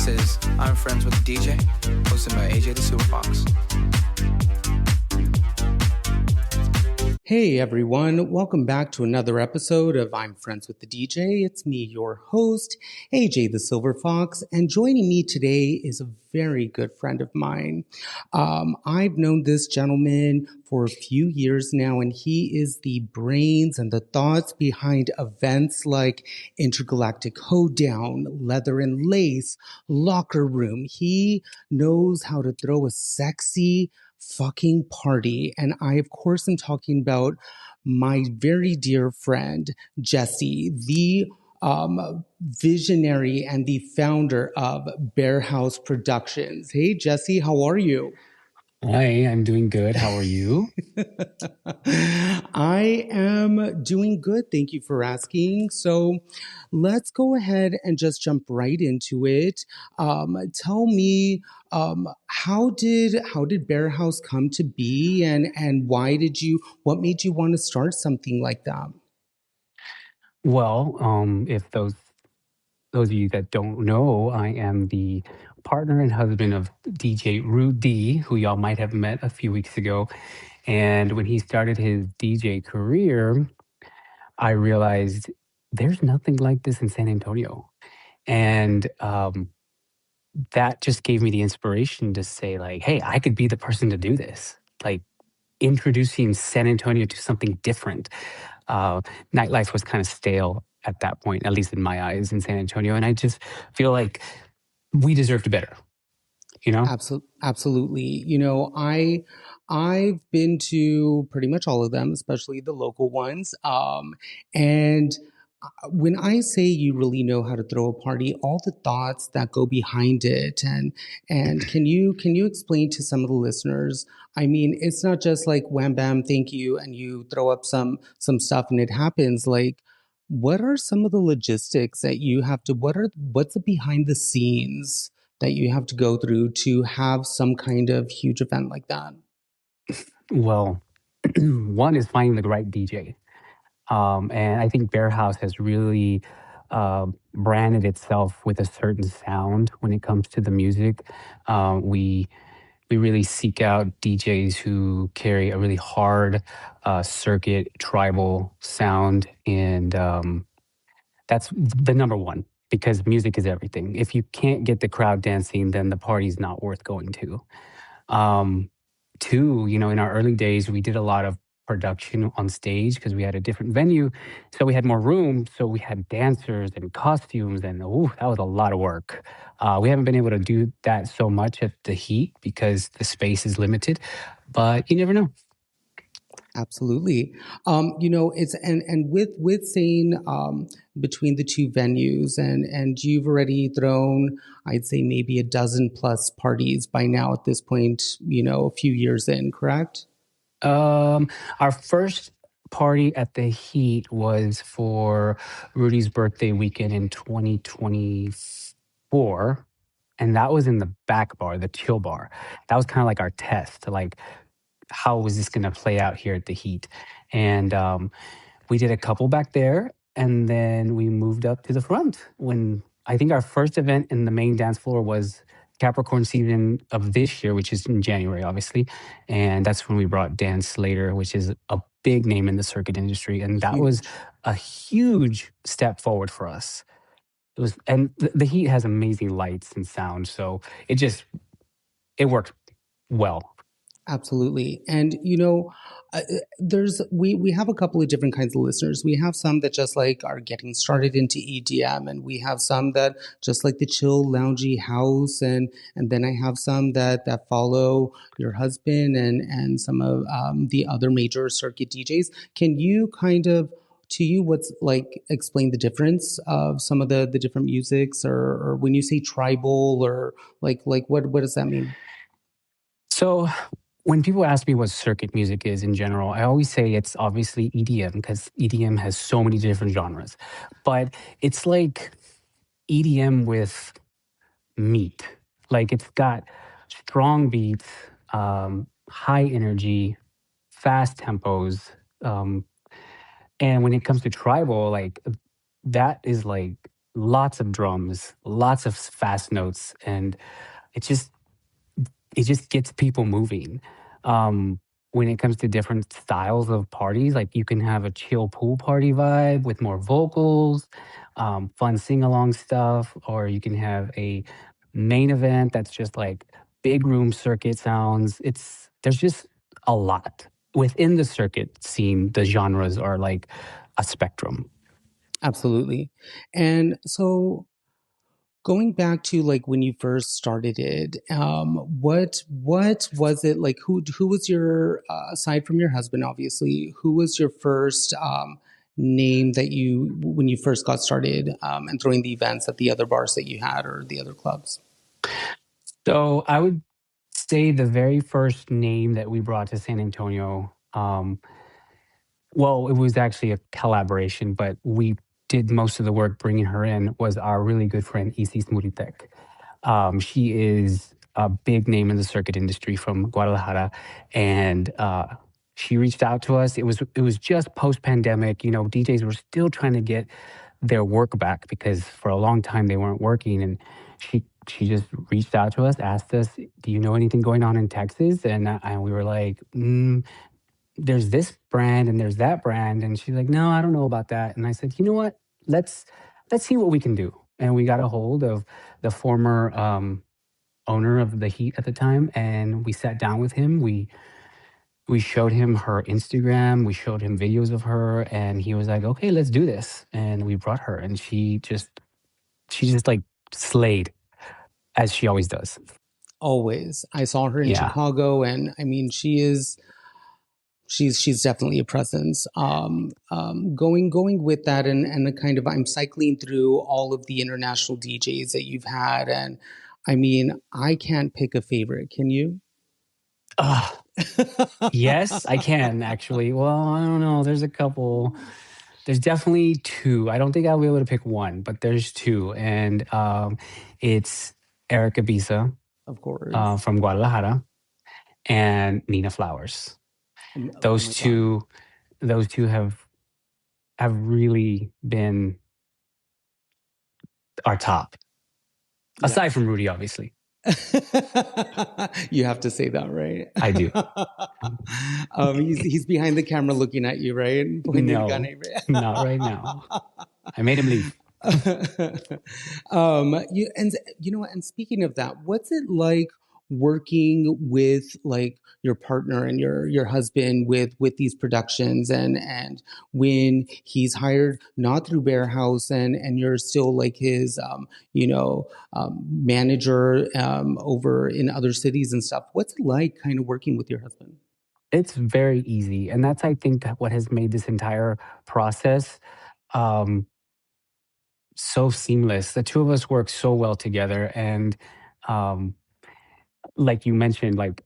This is I'm Friends with the DJ, hosted by AJ the Silver Fox. Hey everyone, welcome back to another episode of I'm Friends with the DJ. It's me, your host, AJ the Silver Fox, and joining me today is a very good friend of mine. I've known this gentleman for a few years now, and he is the brains and the thoughts behind events like Intergalactic Hoedown, Leather and Lace, Locker Room. He knows how to throw a sexy fucking party. And I, of course, am talking about my very dear friend, Jesse, the visionary and the founder of Bexar Haus Productions. Hey, Jesse, how are you? Hi, I'm doing good. How are you? I am doing good. Thank you for asking. So let's go ahead and just jump right into it. Tell me, how did Bexar Haus come to be, and what made you want to start something like that? Well, if those of you that don't know, I am the partner and husband of DJ Rudy, who y'all might have met a few weeks ago. And when he started his DJ career, I realized there's nothing like this in San Antonio. And that just gave me the inspiration to say, like, hey, I could be the person to do this. Like, introducing San Antonio to something different. Nightlife was kind of stale at that point, at least in my eyes, in San Antonio. And I just feel like we deserved better, you know? Absolutely. I've been to pretty much all of them, especially the local ones. And when I say you really know how to throw a party, all the thoughts that go behind it, and can you explain to some of the listeners? I mean, it's not just like wham bam, thank you, and you throw up some stuff and it happens. Like, what are some of the logistics that you have to? What's the behind the scenes that you have to go through to have some kind of huge event like that? Well, one is finding the right DJ. And I think Bear House has really branded itself with a certain sound when it comes to the music. We really seek out DJs who carry a really hard circuit tribal sound, and that's the number one, because music is everything. If you can't get the crowd dancing, then the party's not worth going to. Two, in our early days, we did a lot of production on stage because we had a different venue. So we had more room. So we had dancers and costumes, and that was a lot of work. We haven't been able to do that so much at the Heat because the space is limited, but you never know. Absolutely. It's and with saying between the two venues, and you've already thrown, I'd say maybe a dozen plus parties by now at this point, a few years in, correct? Our first party at the Heat was for Rudy's birthday weekend in 2024. And that was in the back bar, the chill bar. That was kind of like our test, like, how was this going to play out here at the Heat? And we did a couple back there, and then we moved up to the front when I think our first event in the main dance floor was Capricorn season of this year, which is in January, obviously. And that's when we brought Dan Slater, which is a big name in the circuit industry. And that was a huge step forward for us. It was, and the Heat has amazing lights and sound. So it worked well. Absolutely. And we have a couple of different kinds of listeners. We have some that just like are getting started into EDM, and we have some that just like the chill loungy house, and then I have some that follow your husband and some of the other major circuit DJs. Can you kind of, to you, what's like, explain the difference of some of the different musics, or when you say tribal, or like what does that mean? So when people ask me what circuit music is in general, I always say it's obviously EDM, because EDM has so many different genres. But it's like EDM with meat. Like, it's got strong beats, high energy, fast tempos. And when it comes to tribal, like, that is like lots of drums, lots of fast notes, and it just it just gets people moving. Um, when it comes to different styles of parties, like you can have a chill pool party vibe with more vocals, fun sing along stuff, or you can have a main event that's just like big room circuit sounds. There's just a lot within the circuit scene. The genres are like a spectrum. Absolutely. And so going back to like when you first started it, what was it like? Who was your aside from your husband, obviously, who was your first name that you when you first got started and throwing the events at the other bars that you had or the other clubs? So I would say the very first name that we brought to San Antonio, well, it was actually a collaboration, but we did most of the work bringing her in, was our really good friend, Isis Muritek. She is a big name in the circuit industry from Guadalajara, and she reached out to us. It was just post pandemic. You know, DJs were still trying to get their work back because for a long time they weren't working, and she just reached out to us, asked us, "Do you know anything going on in Texas?" And we were like, "There's this brand and there's that brand," and she's like, "No, I don't know about that." And I said, "You know what? Let's see what we can do." And we got a hold of the former owner of the Heat at the time, and we sat down with him. We showed him her Instagram, we showed him videos of her, and he was like, "Okay, let's do this." And we brought her, and she just like slayed as she always does. Always, I saw her in Yeah. Chicago, and I mean, she's definitely a presence. Going with that, and the kind of I'm cycling through all of the international DJs that you've had, and I mean, I can't pick a favorite. Can you? Ugh. Yes, I can actually. Well, I don't know. There's a couple. There's definitely two. I don't think I'll be able to pick one, but there's two, and it's Erica Bisa Of course. from Guadalajara and Nina Flowers. Oh Those my God. two, those two have really been our top, aside Yes. from Rudy, obviously. You have to say that, right? I do. He's behind the camera looking at you, right? And pointing a gun No, at not right now. I made him leave. You know what? And speaking of that, what's it like working with like your partner and your husband with these productions and when he's hired not through Bear House and you're still like his manager over in other cities and stuff. What's it like kind of working with your husband? It's very easy, and that's, I think, what has made this entire process um, so seamless. The two of us work so well together, and um, like you mentioned, like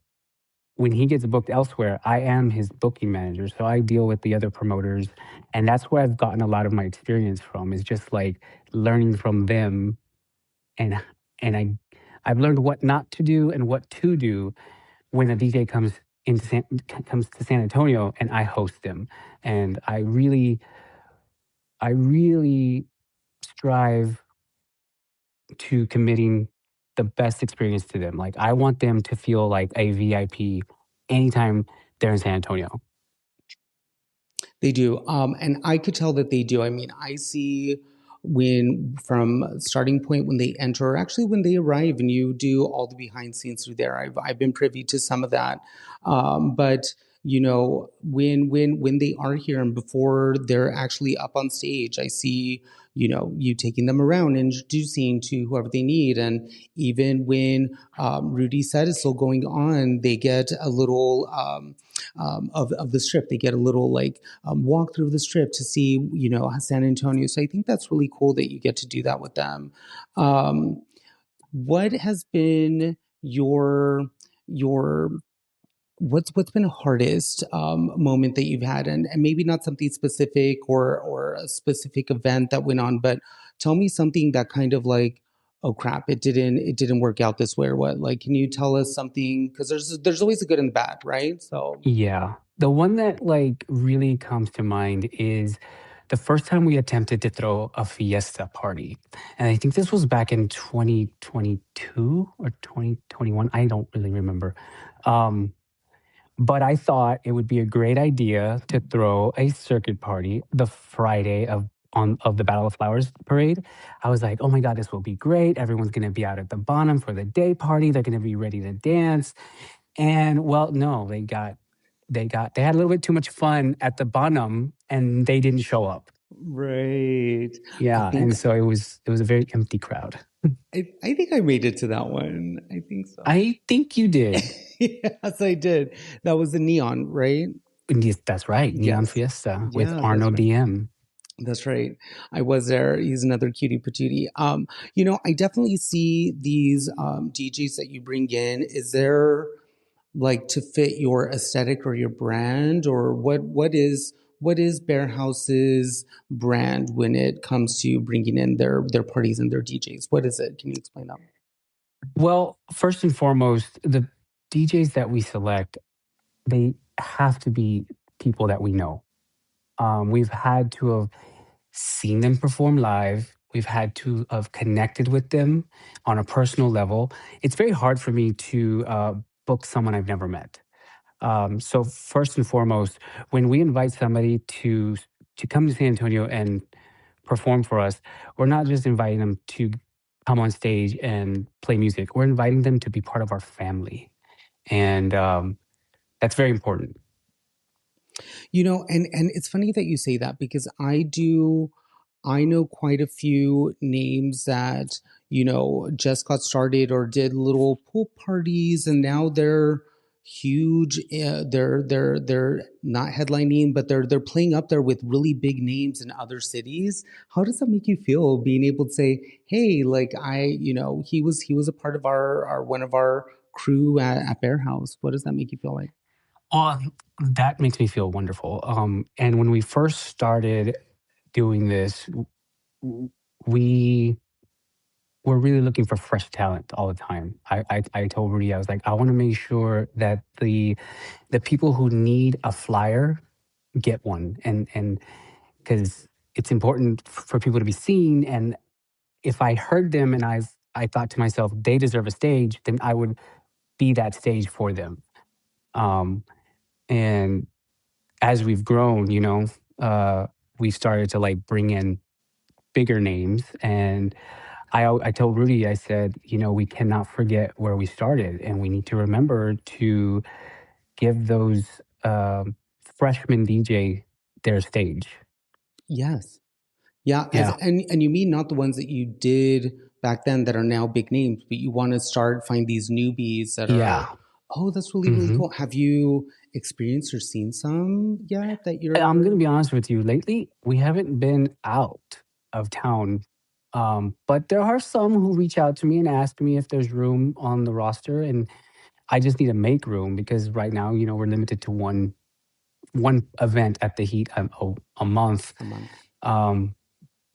when he gets booked elsewhere, I am his booking manager, so I deal with the other promoters, and that's where I've gotten a lot of my experience from. Is just like learning from them, and I've learned what not to do and what to do when a DJ comes to San Antonio and I host them, and I really strive to committing the best experience to them. Like I want them to feel like a VIP anytime they're in San Antonio. They do. And I could tell that they do. I mean, I see when from starting point when they enter, or actually when they arrive, and you do all the behind scenes through there. I've been privy to some of that. But you know, when they are here and before they're actually up on stage, I see, you know, you taking them around, introducing to whoever they need. And even when Rudy set is still going on, they get a little of the strip. They get a little like walk through the strip to see, you know, San Antonio. So I think that's really cool that you get to do that with them. Um, what has been your what's been the hardest moment that you've had, and maybe not something specific or a specific event that went on, but tell me something that kind of like, oh crap, it didn't work out this way, or what? Like, can you tell us something? Because there's always a good and bad, right? So Yeah. The one that like really comes to mind is the first time we attempted to throw a fiesta party, and I think this was back in 2022 or 2021. I don't really remember. Um, but I thought it would be a great idea to throw a circuit party the Friday of the Battle of Flowers parade. I was like, "Oh my god, this will be great. Everyone's gonna be out at the bottom for the day party. They're gonna be ready to dance." And well, no, they had a little bit too much fun at the bottom and they didn't show up. Right. I Yeah, think and so it was a very empty crowd. I think I made it to that one. I think so. I think you did. Yes, I did. That was the neon, right? Yes, that's right. Neon Yes. Fiesta with Yeah, that's Arno right. DM. That's right. I was there. He's another cutie patootie. I definitely see these DJs that you bring in. Is there like to fit your aesthetic or your brand, or what is Bear House's brand when it comes to bringing in their parties and their DJs? What is it? Can you explain that? Well, first and foremost, the DJs that we select, they have to be people that we know. We've had to have seen them perform live. We've had to have connected with them on a personal level. It's very hard for me to book someone I've never met. So first and foremost, when we invite somebody to come to San Antonio and perform for us, we're not just inviting them to come on stage and play music. We're inviting them to be part of our family, and that's very important. And it's funny that you say that because I know quite a few names that, just got started or did little pool parties and now they're huge. They're not headlining, but they're playing up there with really big names in other cities. How does that make you feel being able to say, hey, like he was a part of our one of our crew at Bear House? What does that make you feel like? Well, that makes me feel wonderful. And when we first started doing this, w- we were really looking for fresh talent all the time. I told Rudy, I was like, I want to make sure that the people who need a flyer get one, and because it's important for people to be seen. And if I heard them and I thought to myself they deserve a stage, then I would be that stage for them. Um, and as we've grown, uh, we started to like bring in bigger names. And I told Rudy, I said, we cannot forget where we started, and we need to remember to give those freshman DJ their stage. Yes. Yeah, Yeah, and you mean not the ones that you did back then that are now big names, but you want to find these newbies that are, yeah. oh, that's really, really hmm cool. Have you experienced or seen some yet that I'm gonna you're be honest with you. Lately, we haven't been out of town, but there are some who reach out to me and ask me if there's room on the roster, and I just need to make room because right now, we're limited to one event at the Heat a month. a month? Um,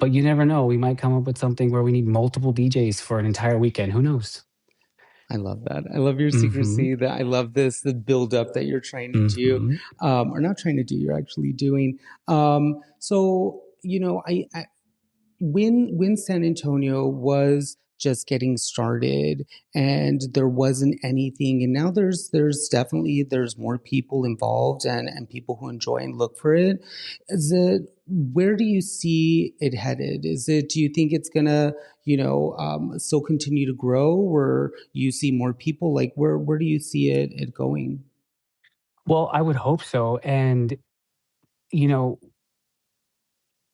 but you never know. We might come up with something where we need multiple DJs for an entire weekend. Who knows? I love that. I love your hmm secrecy. That I love the build up that you're trying to do, hmm or not trying to do. You're actually doing. So I when San Antonio was just getting started and there wasn't anything, and now there's definitely there's more people involved and people who enjoy and look for it. Is it Where do you see it headed? Do you think it's gonna still continue to grow, or you see more people? Like where do you see it going? Well, I would hope so. And, you know,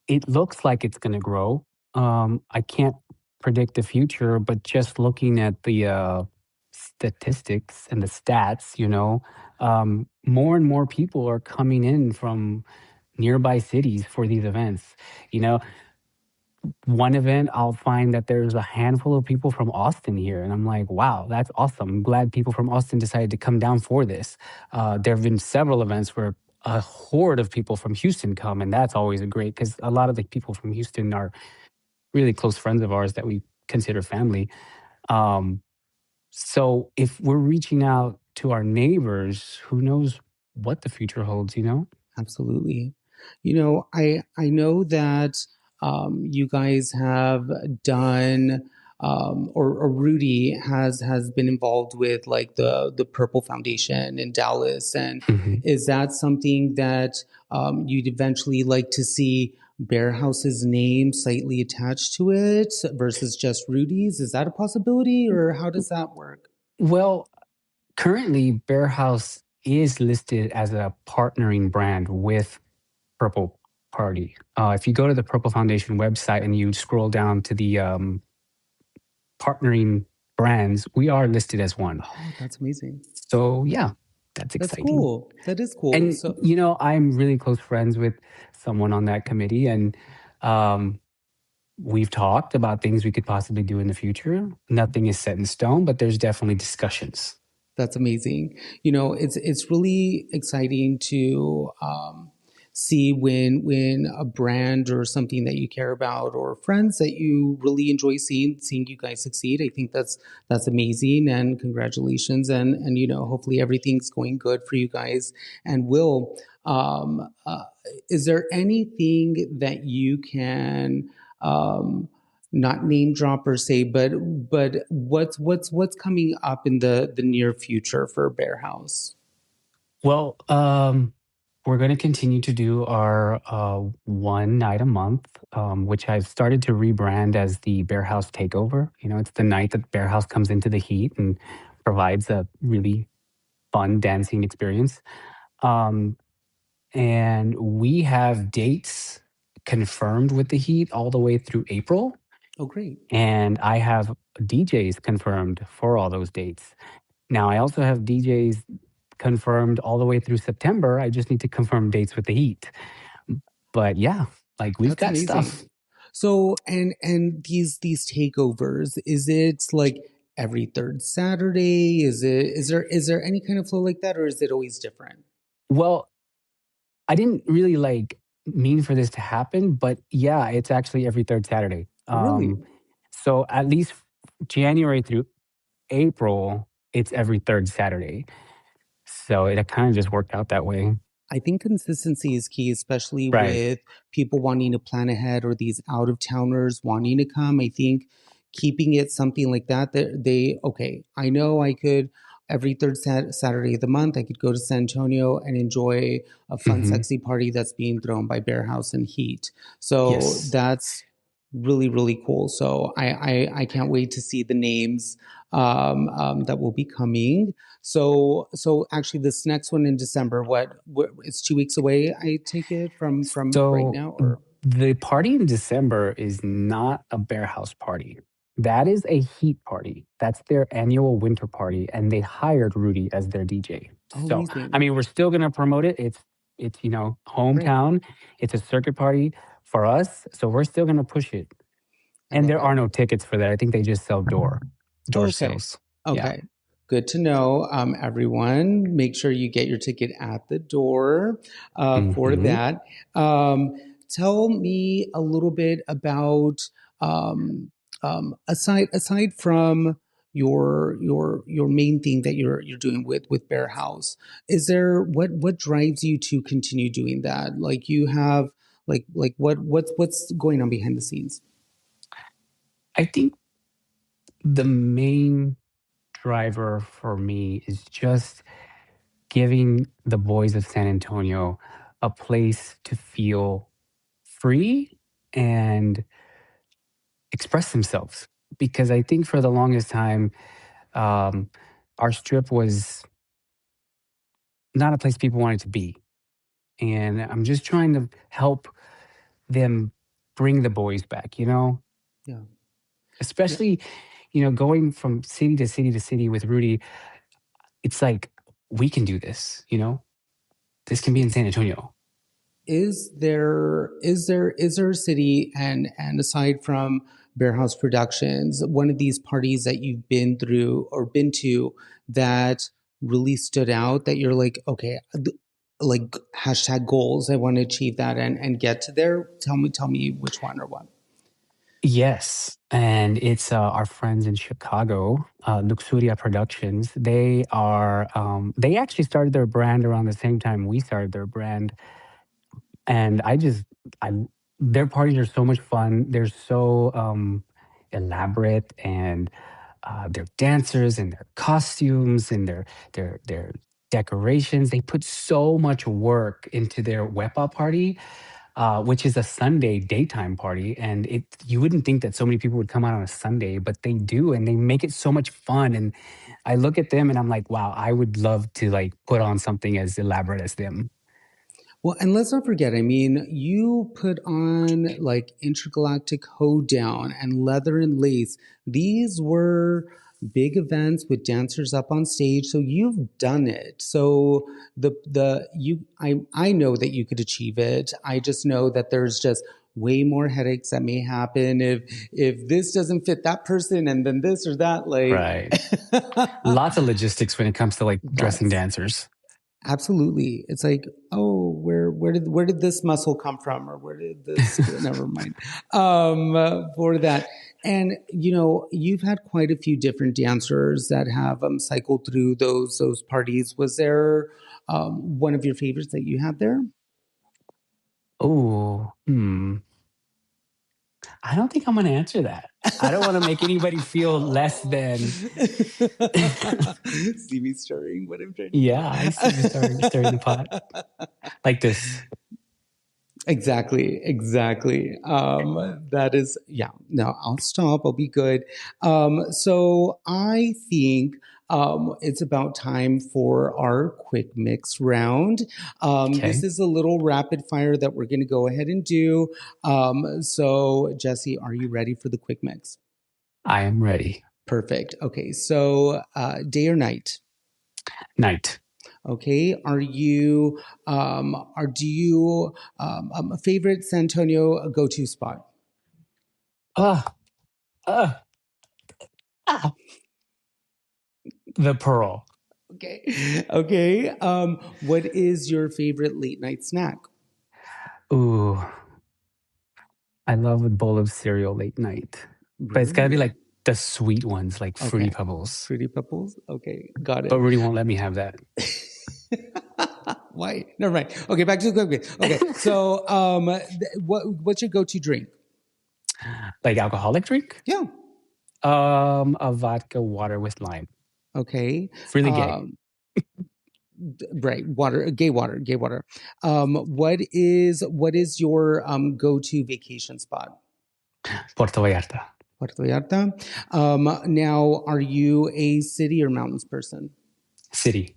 it looks like it's going to grow. I can't predict the future, but just looking at the statistics and the stats, more and more people are coming in from nearby cities for these events. You know, one event, I'll find that there's a handful of people from Austin here. And I'm like, wow, that's awesome. I'm glad people from Austin decided to come down for this. There have been several events where a horde of people from Houston come, and that's always a great because a lot of the people from Houston are really close friends of ours that we consider family. Um, so if we're reaching out to our neighbors, who knows what the future holds, Absolutely. I know that you guys have done or Rudy has been involved with like the Purple Foundation in Dallas, and Mhm. is that something that you'd eventually like to see Bear House's name slightly attached to it versus just Rudy's? Is that a possibility, or how does that work? Well, currently, Bear House is listed as a partnering brand with Purple Party. If you go to the Purple Foundation website and you scroll down to the partnering brands, we are listed as one. Oh, that's amazing. So, yeah, that's That's exciting. cool. That is cool. And, So I'm really close friends with someone on that committee, and um, we've talked about things we could possibly do in the future. Nothing is set in stone, but there's definitely discussions. that's amazing. It's really exciting to see when a brand or something that you care about or friends that you really enjoy seeing you guys succeed. I think that's amazing, and congratulations, and hopefully everything's going good for you guys. And Will, is there anything that you can um, not name drop per se, but what's coming up in the near future for Bear House? Well, we're going to continue to do our one night a month, which I've started to rebrand as the Bear House Takeover. It's the night that Bear House comes into the heat and provides a really fun dancing experience. Um, and we have dates confirmed with the heat all the way through April. Oh, great. And I have DJs confirmed for all those dates. Now, I also have DJs confirmed all the way through September. I just need to confirm dates with the heat. But yeah, like we've That's got stuff. amazing. So and these takeovers, is it like every third Saturday? Is there any kind of flow like that, or is it always different? Well, I didn't really like mean for this to happen, but yeah, it's actually every third Saturday. Oh, really? So at least January through April, it's every third Saturday. So it kind of just worked out that way. I think consistency is key, especially Right. with people wanting to plan ahead or these out of towners wanting to come. I think keeping it something like that, okay, I know I could every third Saturday of the month, I could go to San Antonio and enjoy a fun, Hmm. sexy party that's being thrown by Bear House and Heat. So Yes. that's really, really cool. So I can't wait to see the names that will be coming. So actually, this next one in December, what it's 2 weeks away. I take it from right So now, or the party in December is not a Bear House party. That is a heat party. That's their annual winter party, and they hired Rudy as their DJ. oh, So, I amazing, mean, we're still gonna promote it. It's right? hometown. It's a circuit party for us, so we're still gonna push it. I And love there it. are no tickets for that. I think they just sell door Oh, okay. sales. Yeah. Okay. Good to know. Everyone, make sure you get your ticket at the door for Hmm. that. Um, Tell me a little bit about um, aside from your main thing that you're doing with Bear House. Is there what drives you to continue doing that? Like you have what's going on behind the scenes? I think the main driver for me is just giving the boys of San Antonio a place to feel free and express themselves. Because I think for the longest time, um, our strip was not a place people wanted to be. And I'm just trying to help them bring the boys back, Yeah. Yeah. especially, going from city to city to city with Rudy. It's like, we can do this. This can be in San Antonio. Is there a city, and aside from Bear House Productions, one of these parties that you've been through or been to that really stood out that you're like, okay, like hashtag goals, I want to achieve that and get to there? Tell me which one or what. Yes, and it's our friends in Chicago, Luxuria Productions. They actually started their brand around the same time we started their brand, And I their parties are so much fun. They're so elaborate, and their dancers and their costumes and their decorations. They put so much work into their Wepa party, which is a Sunday daytime party. And you wouldn't think that so many people would come out on a Sunday, but they do, and they make it so much fun. And I look at them and I'm like, wow, I would love to like put on something as elaborate as them. Well, and let's not forget, I mean, you put on like Intergalactic Hoedown and Leather and Lace. These were big events with dancers up on stage. So you've done it. So I know that you could achieve it. I just know that there's just way more headaches that may happen if this doesn't fit that person and then this or that, like Right. Lots of logistics when it comes to like dressing yes. dancers. Absolutely. It's like, oh, where did this muscle come from, or where did this never mind. For that. And you know, you've had quite a few different dancers that have cycled through those parties. Was there one of your favorites that you had there? Oh, I don't think I'm going to answer that. I don't want to make anybody feel less than. See me stirring what I'm trying to Yeah, I see you stirring the pot like this. Exactly. That is, yeah, no, I'll stop. I'll be good. So I think it's about time for our quick mix round. Okay. This is a little rapid fire that we're going to go ahead and do. So, Jesse, are you ready for the quick mix? I am ready. Perfect. Okay. So, day or night? Night. Okay. Do you a favorite San Antonio go-to spot? The Pearl. Okay. What is your favorite late night snack? Ooh, I love a bowl of cereal late night, but it's got to be like the sweet ones, like Fruity Pebbles. Fruity Pebbles. Okay, got it. But Rudy won't let me have that. Why? Never mind. Okay, back to the quick. Okay, so what's your go-to drink? Like alcoholic drink? Yeah. A vodka water with lime. Okay. Really gay. Right, gay water. What is your go-to vacation spot? Puerto Vallarta. Puerto Vallarta. Now, are you a city or mountains person? City.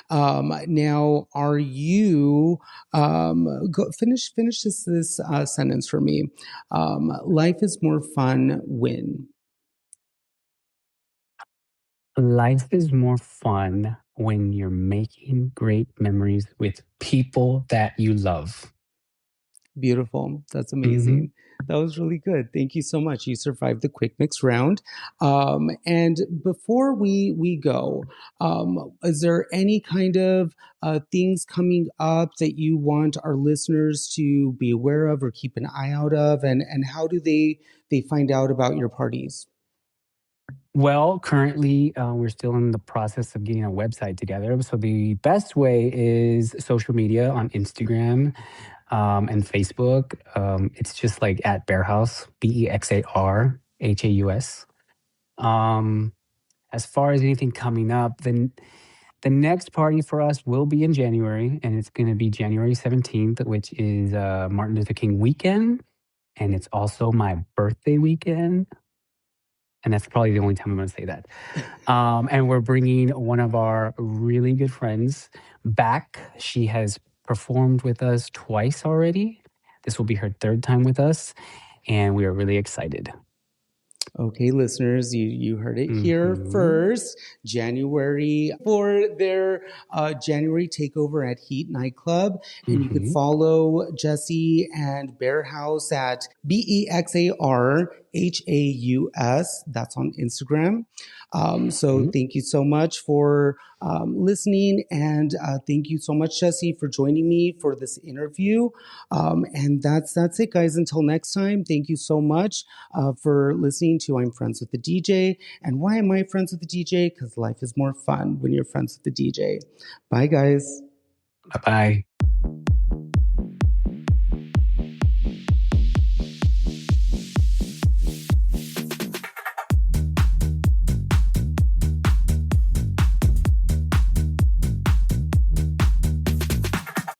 Now, are you finish this sentence for me? Life is more fun when. Life is more fun when you're making great memories with people that you love. Beautiful. That's amazing. Mm-hmm. That was really good. Thank you so much. You survived the quick mix round. And before we go, is there any kind of things coming up that you want our listeners to be aware of or keep an eye out of? And how do they find out about your parties? Well, currently, we're still in the process of getting a website together. So the best way is social media on Instagram and Facebook. It's just like at Bear House, BEXAR HAUS. As far as anything coming up, then the next party for us will be in January, and it's going to be January 17th, which is Martin Luther King weekend. And it's also my birthday weekend. And that's probably the only time I'm going to say that. And we're bringing one of our really good friends back. She has performed with us twice already. This will be her third time with us, and we are really excited. Okay, listeners, you heard it here first. January for their January takeover at Heat Nightclub. And you can follow Jesse and Bear House at BEXAR HAUS. That's on Instagram. So thank you so much for listening. And thank you so much, Jesse, for joining me for this interview. And that's it, guys. Until next time, thank you so much for listening to I'm Friends with the DJ. And why am I friends with the DJ? Because life is more fun when you're friends with the DJ. Bye, guys. Bye-bye.